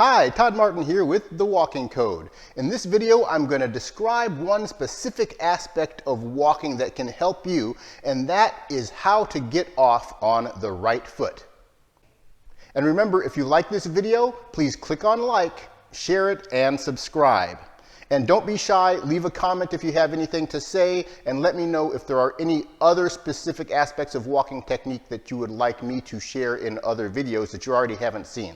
Hi, Todd Martin here with The Walking Code. In this video, I'm going to describe one specific aspect of walking that can help you, and that is how to get off on the right foot. And remember, if you like this video, please click on like, share it, and subscribe. And don't be shy, leave a comment if you have anything to say, and let me know if there are any other specific aspects of walking technique that you would like me to share in other videos that you already haven't seen.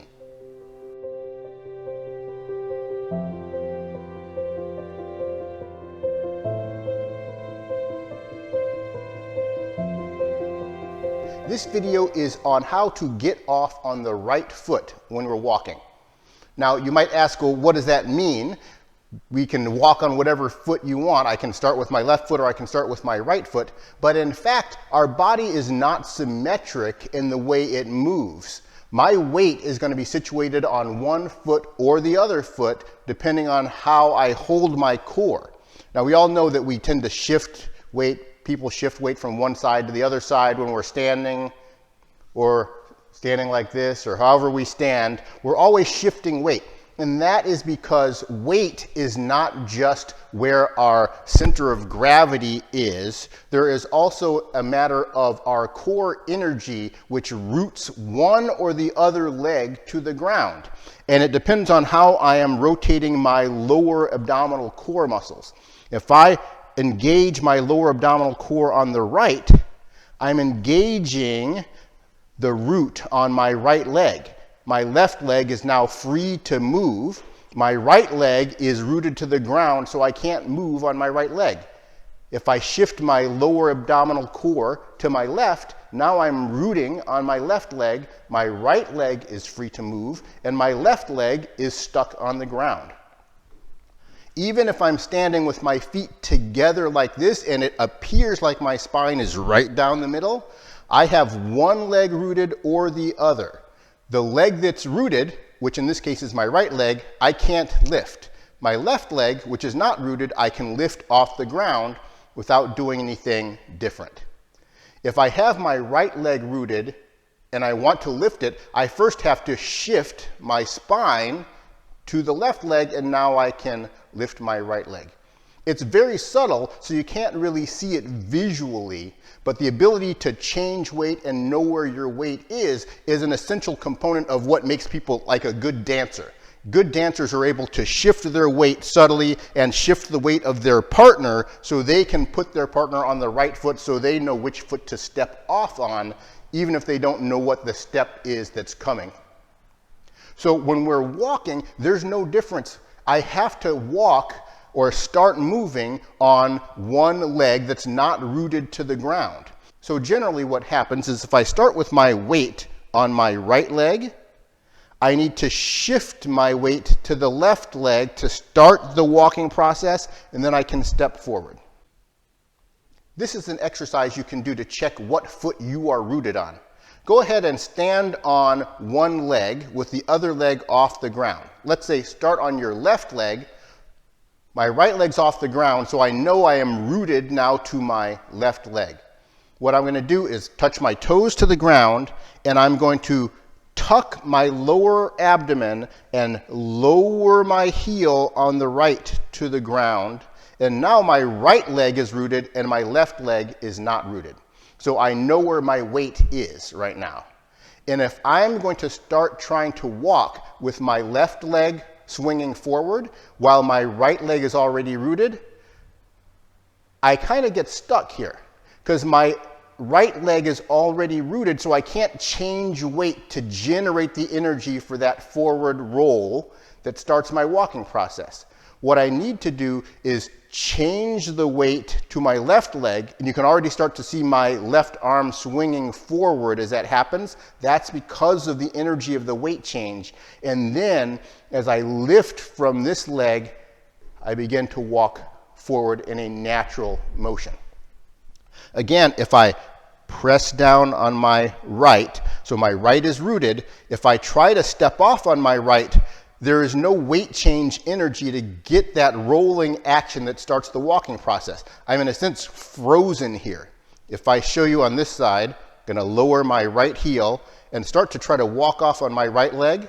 This video is on how to get off on the right foot when we're walking. Now, you might ask, well, what does that mean? We can walk on whatever foot you want. I can start with my left foot or I can start with my right foot. But in fact, our body is not symmetric in the way it moves. My weight is going to be situated on one foot or the other foot, depending on how I hold my core. Now, we all know that we tend to shift weight. People shift weight from one side to the other side when we're standing or standing like this or however we stand. We're always shifting weight. And that is because weight is not just where our center of gravity is. There is also a matter of our core energy, which roots one or the other leg to the ground. And it depends on how I am rotating my lower abdominal core muscles. If I engage my lower abdominal core on the right, I'm engaging the root on my right leg. My left leg is now free to move. My right leg is rooted to the ground, so I can't move on my right leg. If I shift my lower abdominal core to my left, now I'm rooting on my left leg. My right leg is free to move, and my left leg is stuck on the ground. Even if I'm standing with my feet together like this and it appears like my spine is right down the middle, I have one leg rooted or the other. The leg that's rooted, which in this case is my right leg, I can't lift. My left leg, which is not rooted, I can lift off the ground without doing anything different. If I have my right leg rooted and I want to lift it, I first have to shift my spine to the left leg, and now I can lift my right leg. It's very subtle, so you can't really see it visually, but the ability to change weight and know where your weight is an essential component of what makes people like a good dancer. Good dancers are able to shift their weight subtly and shift the weight of their partner so they can put their partner on the right foot so they know which foot to step off on, even if they don't know what the step is that's coming. So when we're walking, there's no difference. I have to walk or start moving on one leg that's not rooted to the ground. So generally what happens is if I start with my weight on my right leg, I need to shift my weight to the left leg to start the walking process, and then I can step forward. This is an exercise you can do to check what foot you are rooted on. Go ahead and stand on one leg with the other leg off the ground. Let's say start on your left leg. My right leg's off the ground, so I know I am rooted now to my left leg. What I'm going to do is touch my toes to the ground, and I'm going to tuck my lower abdomen and lower my heel on the right to the ground. And now my right leg is rooted and my left leg is not rooted. So I know where my weight is right now. And if I'm going to start trying to walk with my left leg swinging forward while my right leg is already rooted, I kind of get stuck here because my right leg is already rooted, so I can't change weight to generate the energy for that forward roll that starts my walking process. What I need to do is change the weight to my left leg, and you can already start to see my left arm swinging forward as that happens. That's because of the energy of the weight change. And then as I lift from this leg, I begin to walk forward in a natural motion. Again, if I press down on my right, so my right is rooted, if I try to step off on my right, there is no weight change energy to get that rolling action that starts the walking process. I'm in a sense frozen here. If I show you on this side, I'm going to lower my right heel and start to try to walk off on my right leg,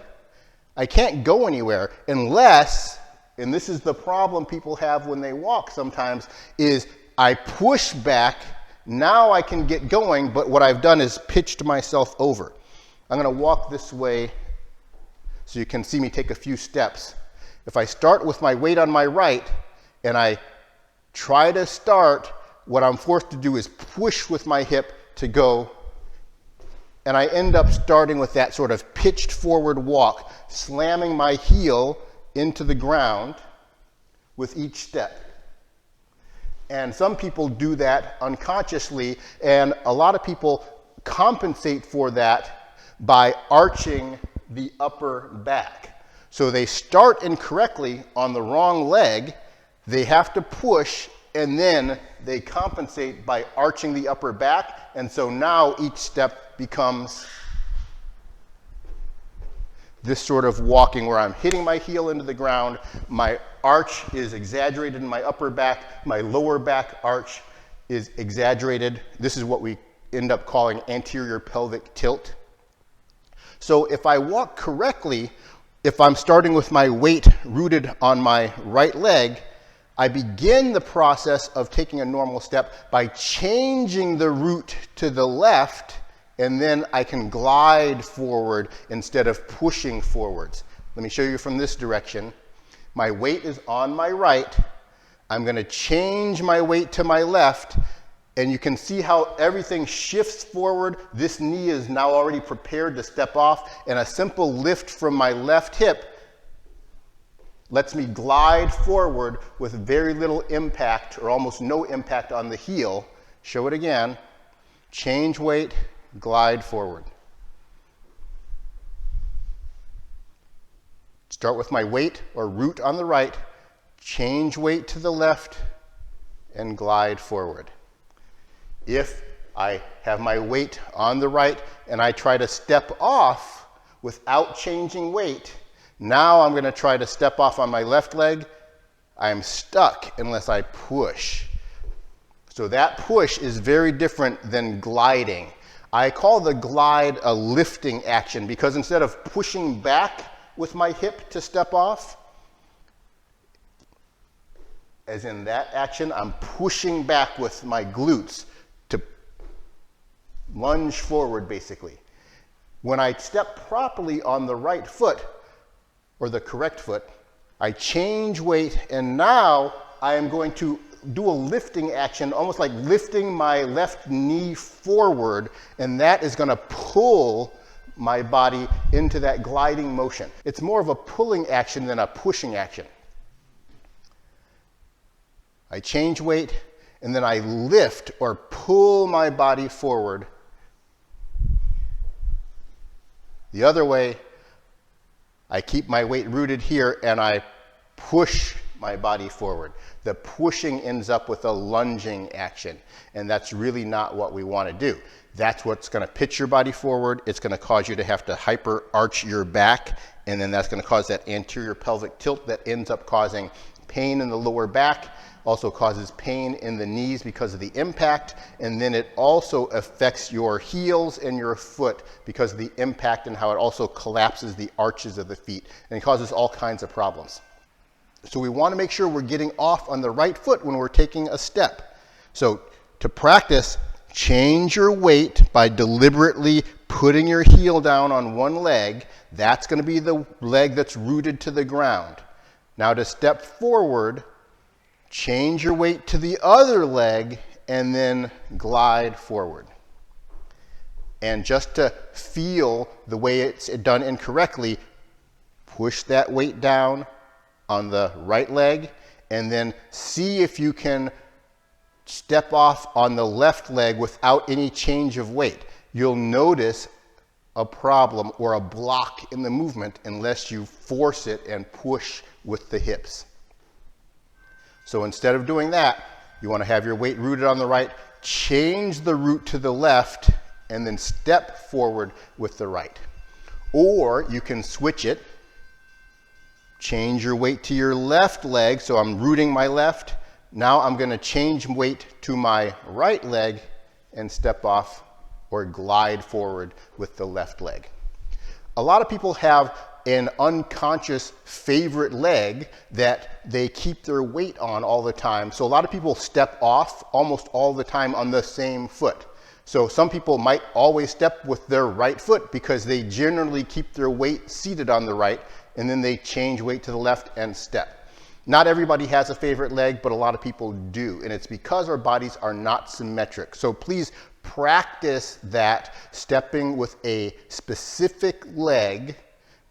I can't go anywhere unless, and this is the problem people have when they walk sometimes, is I push back. Now I can get going, but what I've done is pitched myself over. I'm going to walk this way so you can see me take a few steps. If I start with my weight on my right and I try to start, what I'm forced to do is push with my hip to go, and I end up starting with that sort of pitched forward walk, slamming my heel into the ground with each step. And some people do that unconsciously, and a lot of people compensate for that by arching the upper back. So they start incorrectly on the wrong leg, they have to push, and then they compensate by arching the upper back, and so now each step becomes this sort of walking where I'm hitting my heel into the ground, my arch is exaggerated in my upper back, my lower back arch is exaggerated. This is what we end up calling anterior pelvic tilt. So if I walk correctly, if I'm starting with my weight rooted on my right leg, I begin the process of taking a normal step by changing the root to the left, and then I can glide forward instead of pushing forwards. Let me show you from this direction. My weight is on my right. I'm going to change my weight to my left, and you can see how everything shifts forward. This knee is now already prepared to step off, and a simple lift from my left hip lets me glide forward with very little impact or almost no impact on the heel. Show it again. Change weight, glide forward. Start with my weight or root on the right, change weight to the left, and glide forward. If I have my weight on the right and I try to step off without changing weight, now I'm going to try to step off on my left leg. I'm stuck unless I push. So that push is very different than gliding. I call the glide a lifting action because instead of pushing back with my hip to step off, as in that action, I'm pushing back with my glutes to lunge forward basically. When I step properly on the right foot, or the correct foot, I change weight, and now I am going to do a lifting action, almost like lifting my left knee forward, and that is going to pull my body into that gliding motion. It's more of a pulling action than a pushing action. I change weight, and then I lift or pull my body forward. The other way, I keep my weight rooted here and I push my body forward. The pushing ends up with a lunging action, and that's really not what we want to do. That's what's going to pitch your body forward. It's going to cause you to have to hyper arch your back, and then that's going to cause that anterior pelvic tilt that ends up causing pain in the lower back, also causes pain in the knees because of the impact, and then it also affects your heels and your foot because of the impact and how it also collapses the arches of the feet, and it causes all kinds of problems. So we want to make sure we're getting off on the right foot when we're taking a step. So to practice, change your weight by deliberately putting your heel down on one leg. That's going to be the leg that's rooted to the ground. Now to step forward, change your weight to the other leg and then glide forward. And just to feel the way it's done incorrectly, push that weight down on the right leg and then see if you can step off on the left leg without any change of weight. You'll notice a problem or a block in the movement unless you force it and push with the hips. So instead of doing that, you want to have your weight rooted on the right, change the root to the left, and then step forward with the right. Or you can switch it, change your weight to your left leg, so I'm rooting my left. Now I'm going to change weight to my right leg and step off or glide forward with the left leg. A lot of people have an unconscious favorite leg that they keep their weight on all the time. So a lot of people step off almost all the time on the same foot. So some people might always step with their right foot because they generally keep their weight seated on the right, and then they change weight to the left and step. Not everybody has a favorite leg, but a lot of people do, and it's because our bodies are not symmetric. So please practice that stepping with a specific leg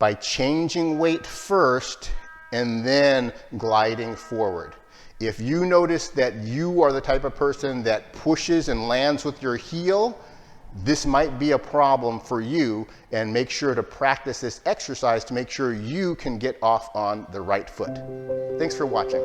by changing weight first and then gliding forward. If you notice that you are the type of person that pushes and lands with your heel, this might be a problem for you, and make sure to practice this exercise to make sure you can get off on the right foot. Thanks for watching.